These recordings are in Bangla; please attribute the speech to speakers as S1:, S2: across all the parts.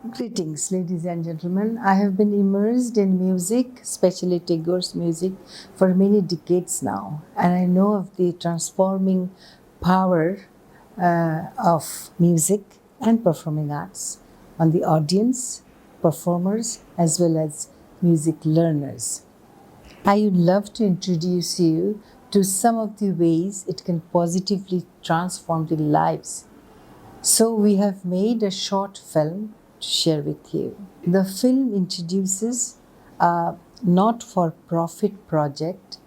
S1: Greetings, ladies and gentlemen. I have been immersed in music, especially Tagore's music, for many decades now, and I know of the transforming power of music and performing arts on the audience, performers, as well as music learners. I would love to introduce you to some of the ways it can positively transform the lives. So, we have made a short film to share with you. The film introduces a not for profit project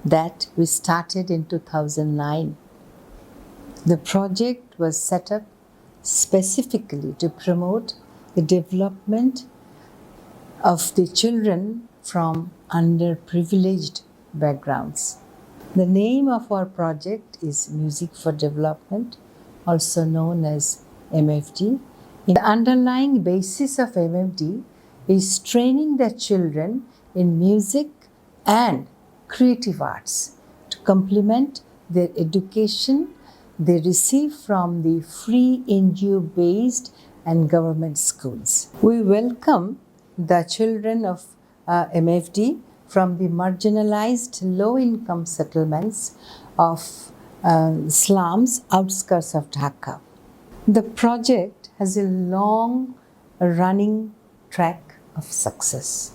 S1: that we started in 2009. The project was set up specifically to promote the development of the children from underprivileged backgrounds. The name of our project is Music for Development, also known as MFD. The underlying basis of MFD is training the children in music and creative arts to complement their education they receive from the free NGO based and government schools. We welcome the children of MFD from the marginalized low income settlements of slums outskirts of Dhaka. The project has a long running track of success.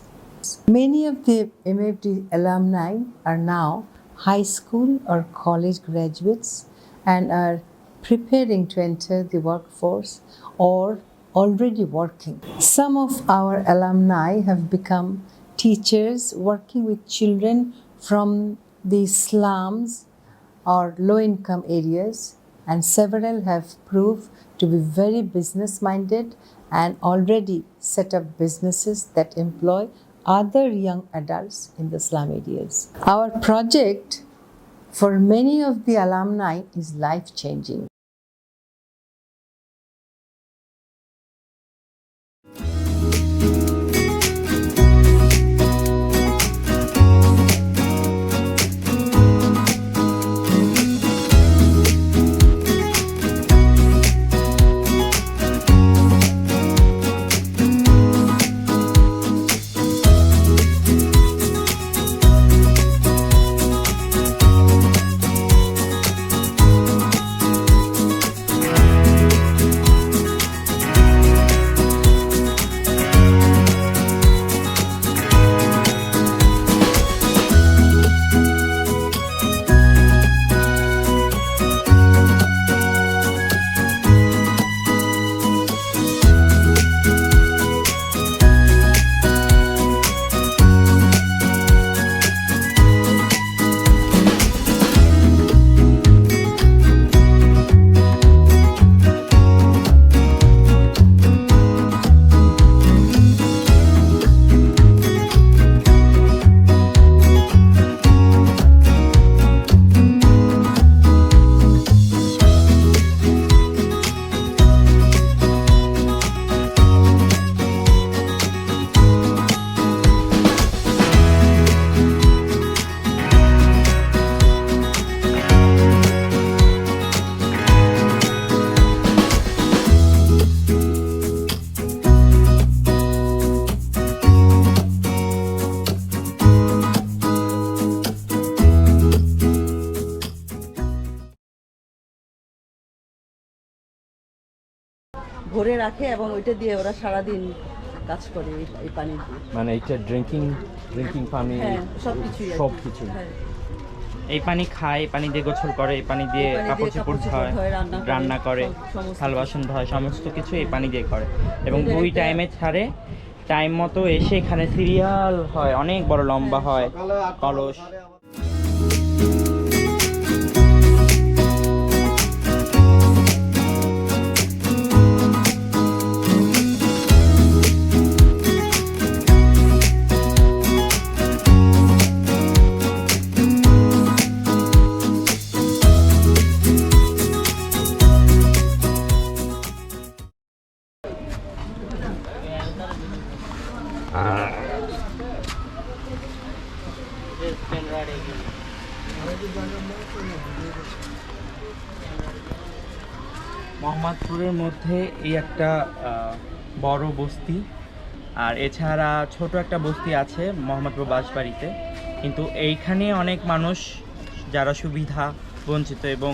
S1: Many of the MFD alumni are now high school or college graduates and are preparing to enter the workforce or already working. Some of our alumni have become teachers working with children from the slums or low income areas, and several have proved to be very business minded and already set up businesses that employ other young adults in the slum areas. Our project for many of the alumni is life changing.
S2: ভরে রাখে এবং ওইটা দিয়ে ওরা সারাদিন কাজ করে এই পানি দিয়ে।
S3: মানে এটা ড্রিঙ্কিং পানি,
S2: হ্যাঁ, সবকিছুই
S3: সবকিছু।
S2: হ্যাঁ,
S4: এই পানি খায়, এই পানি দিয়ে গোসল করে, এই পানি দিয়ে কাপড় চোপড় ধোয়, রান্না করে, থাল বাসন ধোয়, সমস্ত কিছু এই পানি দিয়ে করে। এবং 2 টাইমে ছাড়ে, টাইম মতো এসে এখানে সিরিয়াল হয়, অনেক বড় লম্বা হয় কলস। মোহাম্মদপুরের মধ্যে এই একটা বড় বস্তি, আর এছাড়া ছোট একটা বস্তি আছে মোহাম্মদপুর বাঁশবাড়িতে। কিন্তু এইখানে অনেক মানুষ যারা সুবিধা বঞ্চিত এবং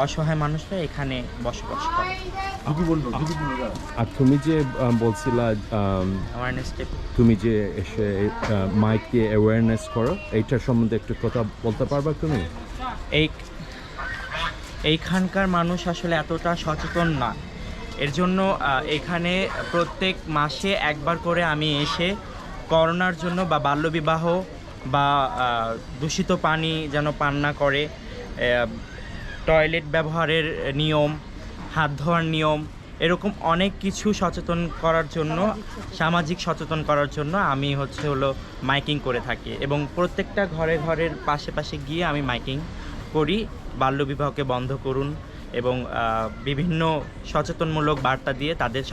S4: অসহায় মানুষরা এখানে বসবাস করে।
S3: আর তুমি যে বলছিলা
S4: অ্যাওয়ারনেস স্টেপ
S3: তুমি যে এসে মাইক দিয়ে অ্যাওয়ারনেস করো, এইটার সম্বন্ধে একটু কথা বলতে পারবা তুমি?
S4: এইখানকার মানুষ আসলে এতটা সচেতন না, এর জন্য এখানে প্রত্যেক মাসে একবার করে আমি এসে করোনার জন্য বা বাল্যবিবাহ বা দূষিত পানি যেন পান না করে, টয়লেট ব্যবহারের নিয়ম, হাত ধোয়ার নিয়ম, এরকম অনেক কিছু সচেতন করার জন্য, সামাজিক সচেতন করার জন্য আমি হলো মাইকিং করে থাকি। এবং প্রত্যেকটা ঘরের পাশে গিয়ে আমি মাইকিং করি, বাল্যবিবাহকে বন্ধ করুন এবং বিভিন্ন সচেতনমূলক বার্তা দিয়ে তাদের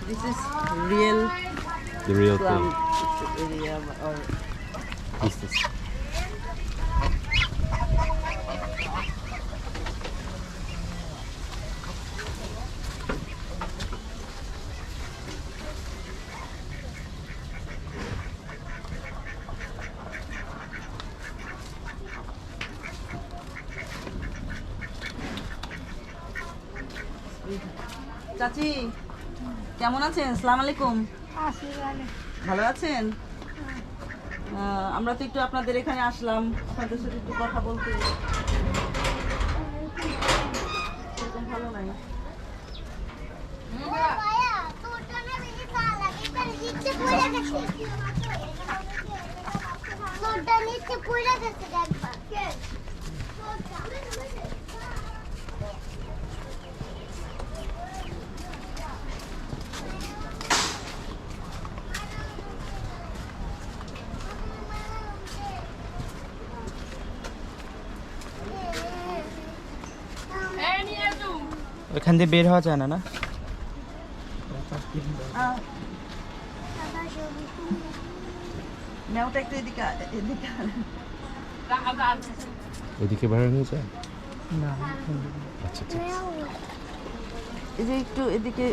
S2: This is real
S3: The real
S2: slum
S3: thing.
S2: area or
S3: What's this?
S2: চাচি কেমন আছেন? আসসালামু আলাইকুম। ভালো আছেন? আমরা তো একটু আপনাদের এখানে আসলাম, আপনাদের সাথে একটু কথা বলতে। এরকম ভালো নাই।
S4: ওখান দিয়ে বের হওয়া যায় না না?
S2: মেয়েটা একটু এদিকে এদিকে
S3: ওইদিকে বাড়ানো যায়?
S4: না,
S3: আচ্ছা ঠিক আছে।
S2: এই যে একটু এদিকে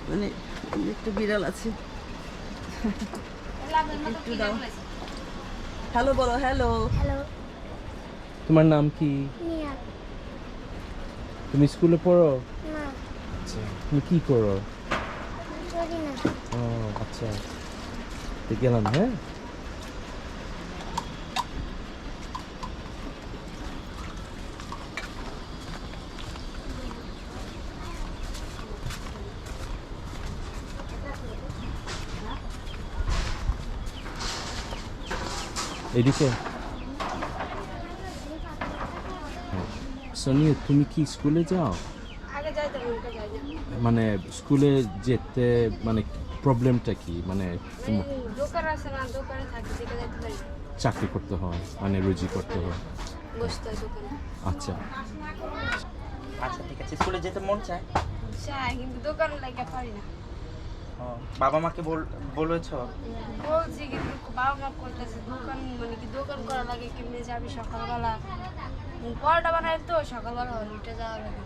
S2: মানে একটু বিড়াল আছে, একটু দাও। হ্যালো বলো, হ্যালো।
S3: তোমার নাম কি? তুমি স্কুলে পড়ো? আচ্ছা, তুমি কি করো? ও আচ্ছা, তো গেলাম। হ্যাঁ, এদিকে। সোনিয়া, তুমি কি স্কুলে যাও? মানে স্কুলে যেতে মানে প্রবলেমটা কি? মানে
S5: দোকান আছে না, দোকানে থাকি, যেতে যেতে পারি না।
S3: চাকরি করতে হয়, মানে রুজি করতে হয়।
S5: বসতে হয় দোকানে।
S3: আচ্ছা
S4: আচ্ছা ঠিক আছে। স্কুলে যেতে মন চায়,
S5: চাই, কিন্তু দোকান লাগে পারি না।
S4: বাবা মাকে বলেছো?
S5: বলছি, কিন্তু বাবা মা করতেছে দোকান, মানে কি দোকান করা লাগে, কেমনে যাবি সকালবেলা, পরোটা বানাই তো সকালবেলা উঠে যাওয়া লাগে।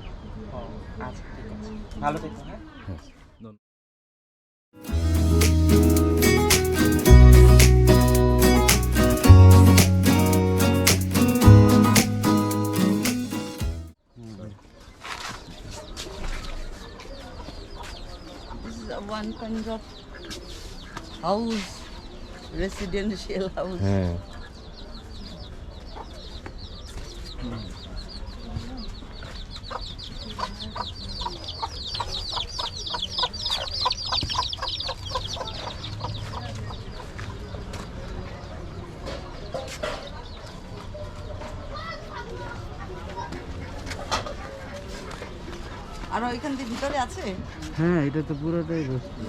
S4: আচ্ছা ঠিক আছে, ভালো থেকো। হ্যাঁ,
S2: This is one kind of house, residential house.
S3: হ্যাঁ।
S2: আর ওইখান দিয়ে ভিতরে আছে?
S4: হ্যাঁ, এটা তো পুরোটাই বস্তি।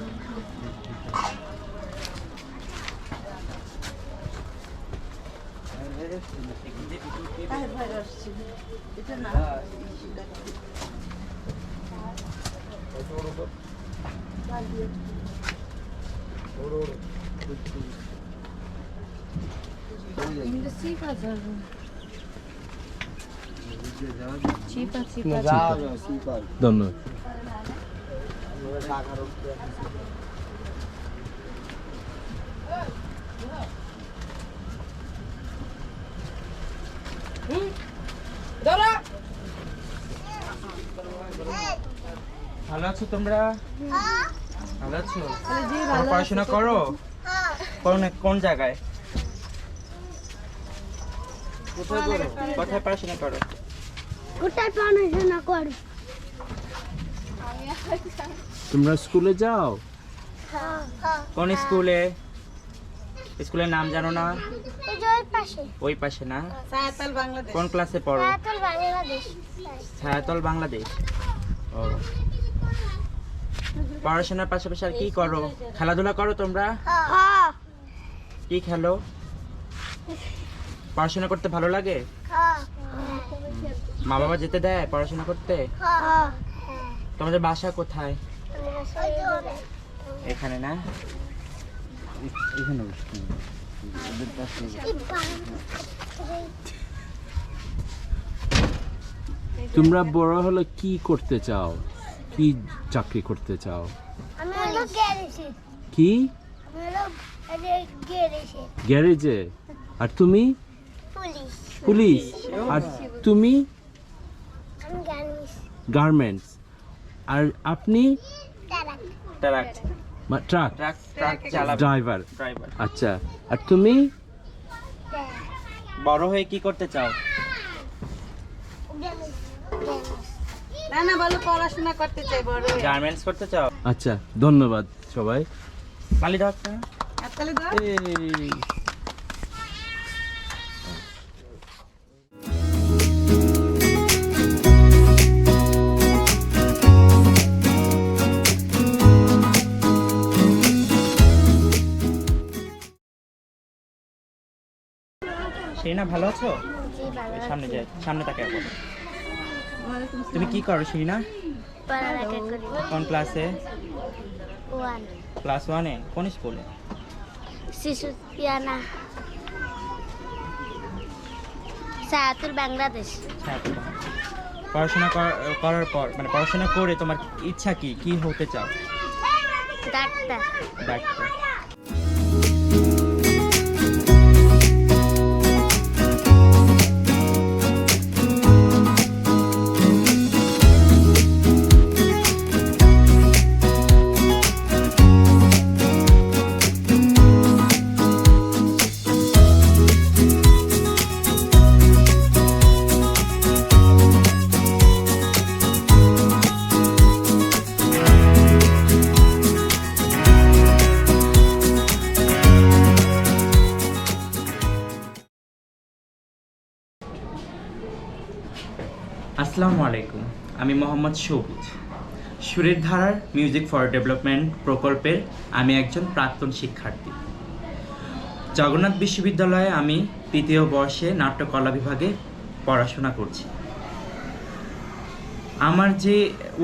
S2: তাহের ভাই আসছে এটা না
S5: কিন্তু চিপ আছে চিপ আছে
S3: ধন্যবাদ।
S4: ভালো আছো তোমরা? ভালো আছো? তোমরা পড়াশোনা করো? কোন জায়গায়? কোথায় পড়াশোনা করো?
S5: কোথায় পড়াশোনা করো?
S3: তোমরা স্কুলে যাও?
S4: কোন স্কুলে? স্কুলের নাম জানো না? ওই পাশে না?
S2: সায়াতাল বাংলাদেশ
S4: কোন ক্লাসে পড়ো?
S5: বাংলাদেশ
S4: ছায়াতল বাংলাদেশ। ও, পড়াশোনার পাশাপাশি আর কি করো? খেলাধুলা করো তোমরা? কি খেলো? পড়াশোনা করতে ভালো লাগে? মা বাবা যেতে দেয় পড়াশোনা করতে? তোমাদের বাসা কোথায়? এখানে না?
S3: তোমরা বড় হলে কি করতে চাও? কি চাকরি করতে চাও?
S5: আমি হলো গ্যারেজে
S3: কি?
S5: আমি হলো গ্যারেজে
S3: গ্যারেজে? আর তুমি?
S5: Police
S3: police? আর তুমি?
S5: আমি গার্মেন্টস
S3: গার্মেন্টস? আর আপনি?
S4: ট্রাক
S3: ট্রাক
S4: চালাবে,
S3: ড্রাইভার?
S4: ড্রাইভার।
S3: আচ্ছা, আর তুমি?
S4: বড় হয়ে কি করতে চাও?
S2: না না বলো পড়াশোনা করতে চাই বড় হয়ে।
S4: গার্মেন্টস করতে চাও?
S3: আচ্ছা, ধন্যবাদ সবাই।
S4: মালি দাও একটা।
S2: হাততালি দাও।
S3: এই,
S4: শিরিনা ভালো আছো? সামনে যাই, সামনে তাকে বলো। তুমি কি করো শিরিনা?
S5: পড়ালেখা করি
S4: কোন ক্লাসে?
S5: 1
S4: ক্লাস 1-এ? কোন স্কুলে?
S5: শিশু পিয়ানা সায়াতুল বাংলাদেশ
S4: পড়াশোনা করার পর মানে পড়াশোনা করে তোমার ইচ্ছা কি? কি হতে চাও?
S5: Doctor
S4: doctor. আসসালামু আলাইকুম, আমি মোহাম্মদ সবুজ। সুরের ধারার মিউজিক ফর ডেভেলপমেন্ট প্রকল্পের আমি একজন প্রাক্তন শিক্ষার্থী। জগন্নাথ বিশ্ববিদ্যালয়ে আমি 3য় বর্ষে নাট্যকলা বিভাগে পড়াশোনা করছি। আমার যে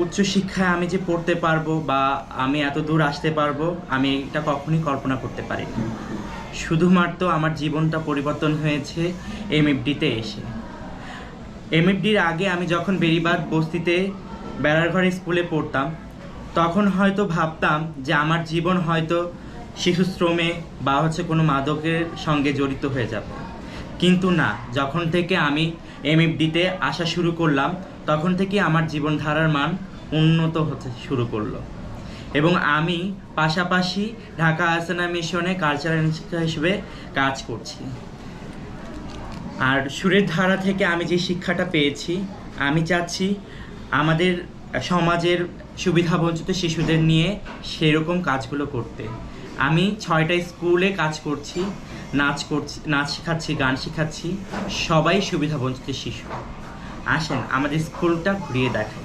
S4: উচ্চশিক্ষায় আমি যে পড়তে পারবো বা আমি এত দূর আসতে পারবো, আমি এটা কখনোই কল্পনা করতে পারিনি। শুধুমাত্র আমার জীবনটা পরিবর্তন হয়েছে এমএফডিতে এসে। এমএফডির আগে আমি যখন বেড়িবাঁধ বস্তিতে বেড়ারঘর স্কুলে পড়তাম, তখন হয়তো ভাবতাম যে আমার জীবন হয়তো শিশুশ্রমে বা কোনো মাদকের সঙ্গে জড়িত হয়ে যাবে। কিন্তু না, যখন থেকে আমি এমএফডিতে আসা শুরু করলাম, তখন থেকে আমার জীবনধারার মান উন্নত হতে শুরু করলো এবং আমি পাশাপাশি ঢাকা আহসানা মিশনে কালচারাল হিসেবে কাজ করছি। আর সুরের ধারা থেকে আমি যে শিক্ষাটা পেয়েছি, আমি চাচ্ছি আমাদের সমাজের সুবিধাবঞ্চিত শিশুদের নিয়ে সেরকম কাজগুলো করতে। আমি 6টা স্কুলে কাজ করছি, নাচ শেখাচ্ছি, গান শেখাচ্ছি, সবাই সুবিধাবঞ্চিত শিশু। আসেন আমাদের স্কুলটা ঘুরিয়ে দেখাই।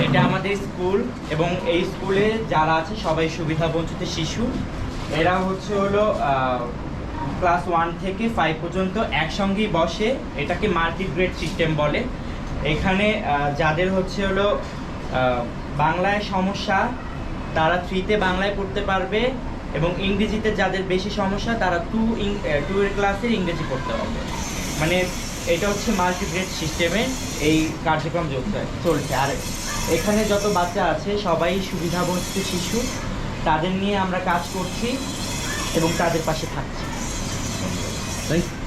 S4: এটা আমাদের স্কুল এবং এই স্কুলে যারা আছে সবাই সুবিধাবঞ্চিত শিশু। এরা হলো ক্লাস 1 থেকে 5 পর্যন্ত একসঙ্গেই বসে। এটাকে মাল্টিগ্রেড সিস্টেম বলে। এখানে যাদের হলো বাংলায় সমস্যা তারা 3তে বাংলায় পড়তে পারবে এবং ইংরেজিতে যাদের বেশি সমস্যা তারা 2 এর ক্লাসে ইংরেজি পড়তে পারবে। মানে এটা হচ্ছে মাল্টিগ্রেড সিস্টেমে এই কার্যক্রম চলছে। আর এখানে যত বাচ্চা আছে সবাই সুবিধাবঞ্চিত শিশু, তাদের নিয়ে আমরা কাজ করছি এবং তাদের পাশে থাকছি।
S3: Thank you.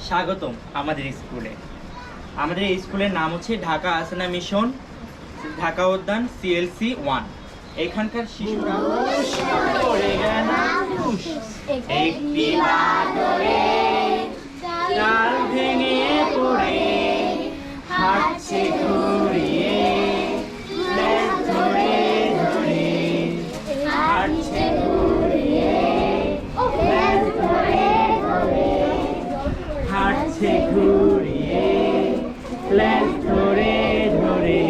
S4: স্বাগতম আমাদের স্কুলে। আমাদের এই স্কুলের নাম হচ্ছে ঢাকা আসনা মিশন ঢাকা উদ্যান CLC 1। এখানকার শিশুরা একটি বাদরে ডাল ভেঙে পড়ে হাঁটছে ঘুরিয়ে লেজ ধরে ধরে হাঁটছে ঘুরিয়ে লেজ ধরে ধরে হাঁটছে ঘুরিয়ে লেজ ধরে ধরে।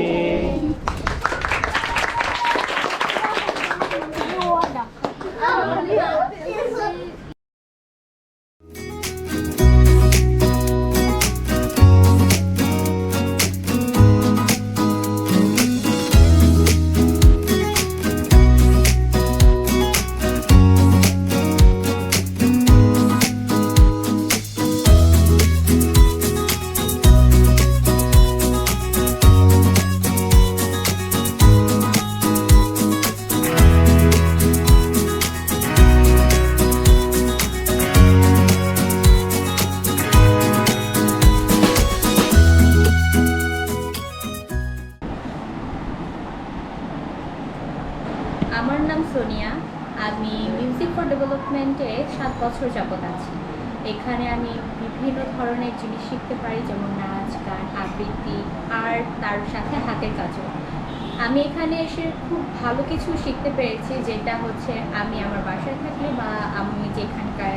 S6: আমার নাম সোনিয়া। আমি মিউজিক ফর ডেভেলপমেন্টে 7 বছর যাবত আছি। এখানে আমি বিভিন্ন ধরনের জিনিস শিখতে পারি, যেমন নাচ, গান, আবৃত্তি আর তার সাথে হাতের কাজও। আমি এখানে এসে খুব ভালো কিছু শিখতে পেরেছি, যেটা হচ্ছে আমি আমার বাসায় থাকলে বা আমি যেখানকার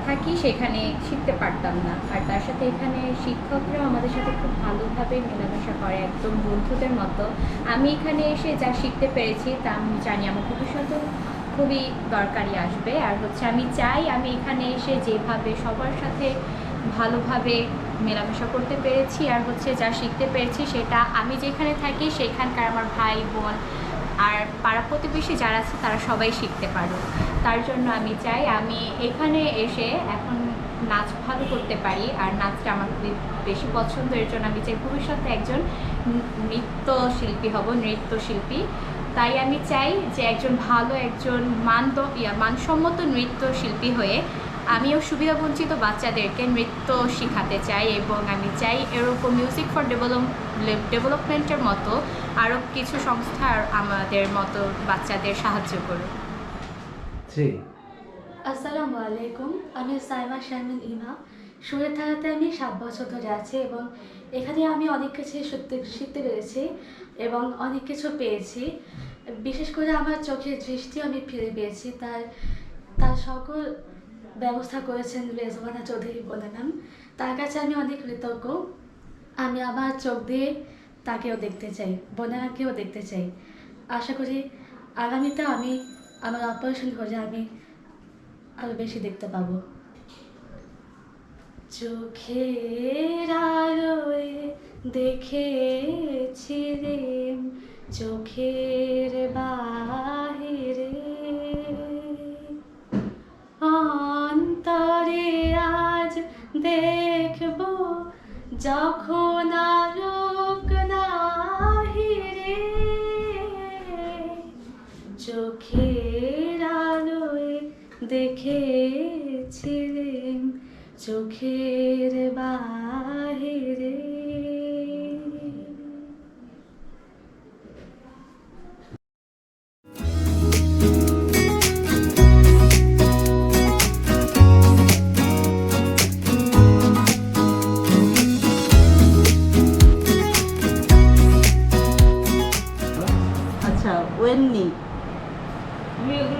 S6: থাকি সেখানে শিখতে পারতাম না। আর তার সাথে এখানে শিক্ষকরা আমাদের সাথে খুব ভালোভাবে মেলামেশা করে, একদম বন্ধুদের মতো। আমি এখানে এসে যা শিখতে পেরেছি তা আমি জানি আমার ভবিষ্যতেও খুবই দরকারি আসবে। আর হচ্ছে আমি চাই আমি এখানে এসে যেভাবে সবার সাথে ভালোভাবে মেলামেশা করতে পেরেছি আর হচ্ছে যা শিখতে পেরেছি সেটা আমি যেখানে থাকি সেখানকার আমার ভাই বোন আর পাড়া প্রতিবেশী যারা আছে তারা সবাই শিখতে পারো। তার জন্য আমি চাই আমি এখানে এসে এখন নাচ ভালো করতে পারি, আর নাচটা আমার খুবই বেশি পছন্দ। এর জন্য আমি চাই ভবিষ্যতে একজন নৃত্যশিল্পী হব, নৃত্যশিল্পী। তাই আমি চাই যে একজন ভালো একজন মানসম্মত নৃত্যশিল্পী হয়ে আমিও সুবিধাবঞ্চিত বাচ্চাদেরকে নৃত্য শেখাতে চাই, এবং আমি চাই এরকম মিউজিক ফর ডেভেলপমেন্টের মতো আরও কিছু সংস্থা আমাদের মতো বাচ্চাদের সাহায্য করুক।
S7: আসসালামু আলাইকুম, আমি সাইমা শারমিন ইমা। সুরে থাকাতে আমি 7 বছর ধরে আছি এবং এখানে আমি অনেক কিছু শিখতে পেরেছি এবং অনেক কিছু পেয়েছি। বিশেষ করে আমার চোখের দৃষ্টি আমি ফিরে পেয়েছি। তার সকল ব্যবস্থা করেছেন রেজওয়ানা চৌধুরী বলে ম্যাম। তার কাছে আমি অনেক কৃতজ্ঞ। আমি আমার চোখ দিয়ে তাকেও দেখতে চাই, বোনেরাকেও দেখতে চাই। আশা করি আগামীতে আমি আমার অপারেশন হলে আমি আরো বেশি দেখতে পাবো। চোখের আলোয় দেখেছি রে চোখের বাহিরে, অন্তরে আজ দেখব যখন আলোক নাহিরে, চোখের আলোয় দেখেছি রে চোখের বাহিরে।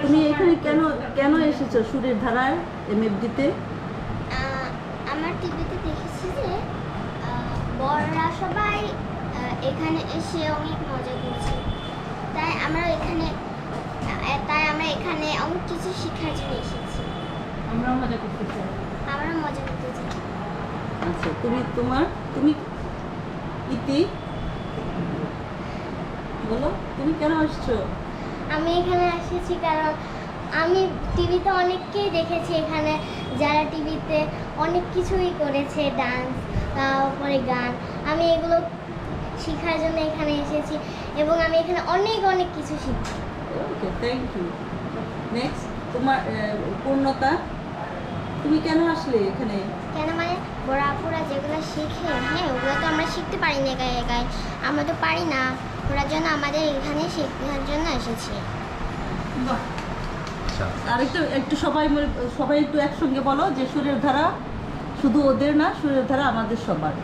S2: তুমি এখানে কেন কেন এসেছো সুরের ধারায় এমএফডিতে?
S8: আমার টিভিতে দেখেছি যে বড়রা সবাই এখানে এসে অনেক মজা করছে, তাই আমরা এখানে অনেক কিছু শেখার জন্য এসেছি। আমরা মজা করতে চাই।
S2: আচ্ছা, তুমি ইতি বলো, তুমি কেন আসছো?
S8: আমি এখানে এসেছি কারণ আমি টিভিতে অনেককেই দেখেছি এখানে, যারা টিভিতে অনেক কিছুই করেছে, ডান্স, তারপরে গান। আমি এগুলো শেখার জন্য এখানে এসেছি এবং আমি এখানে অনেক কিছু শিখছি।
S2: ওকে, থ্যাংক ইউ। নেক্সট, তোমার পূর্ণতা, তুমি কেন আসলে এখানে?
S8: কেন মানে বড় আপুরা যেগুলো শেখে, হ্যাঁ ওগুলো তো আমরা শিখতে পারি না একাই একাই, আমরা তো পারি না, ওরা জন্য আমাদের এখানে শেখার জন্য এসেছি।
S2: আর একটু সবাই একটু একসঙ্গে বলো যে সুরের ধারা শুধু ওদের না, সুরের ধারা আমাদের সবার।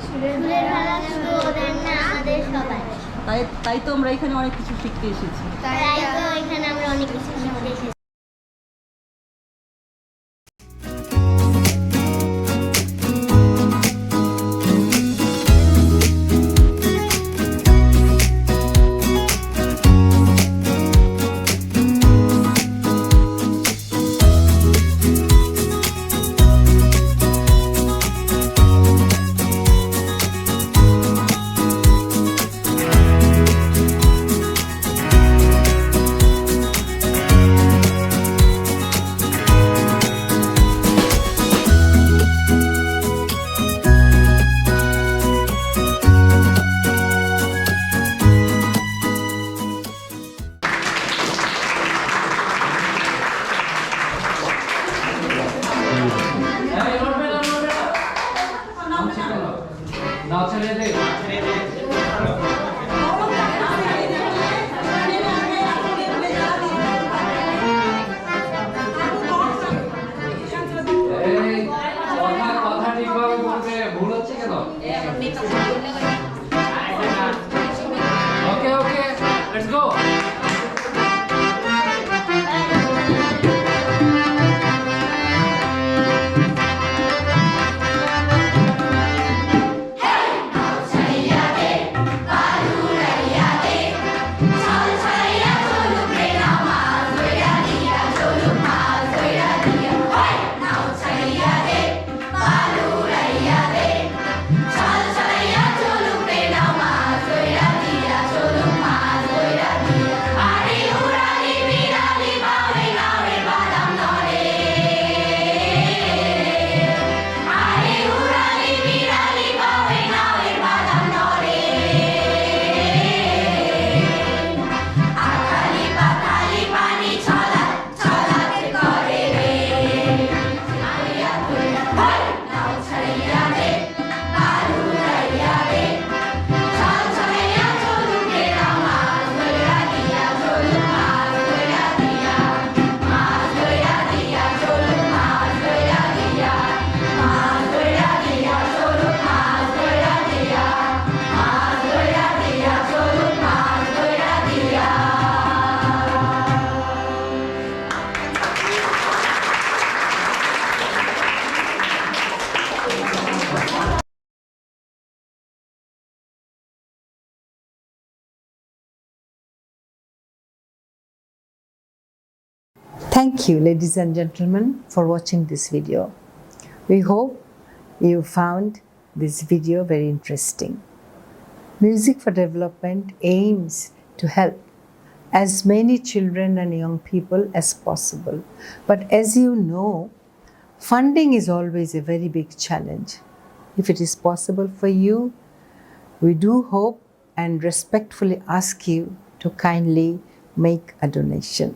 S8: সুরের ধারা শুধু ওদের না, আমাদের সবার।
S2: তাই তো আমরা এখানে অনেক কিছু শিখতে এসেছি।
S8: তাই তো এখানে আমরা অনেক কিছু শিখতে এসেছি।
S1: Thank you, ladies and gentlemen, for watching this video. We hope you found this video very interesting. Music for Development aims to help as many children and young people as possible. But as you know, funding is always a very big challenge. If it is possible for you, we do hope and respectfully ask you to kindly make a donation.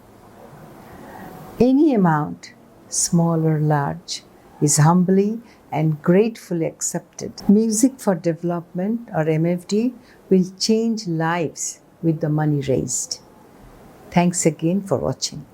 S1: Any amount, small or large, is humbly and gratefully accepted. Music for Development, or MFD, will change lives with the money raised. Thanks again for watching.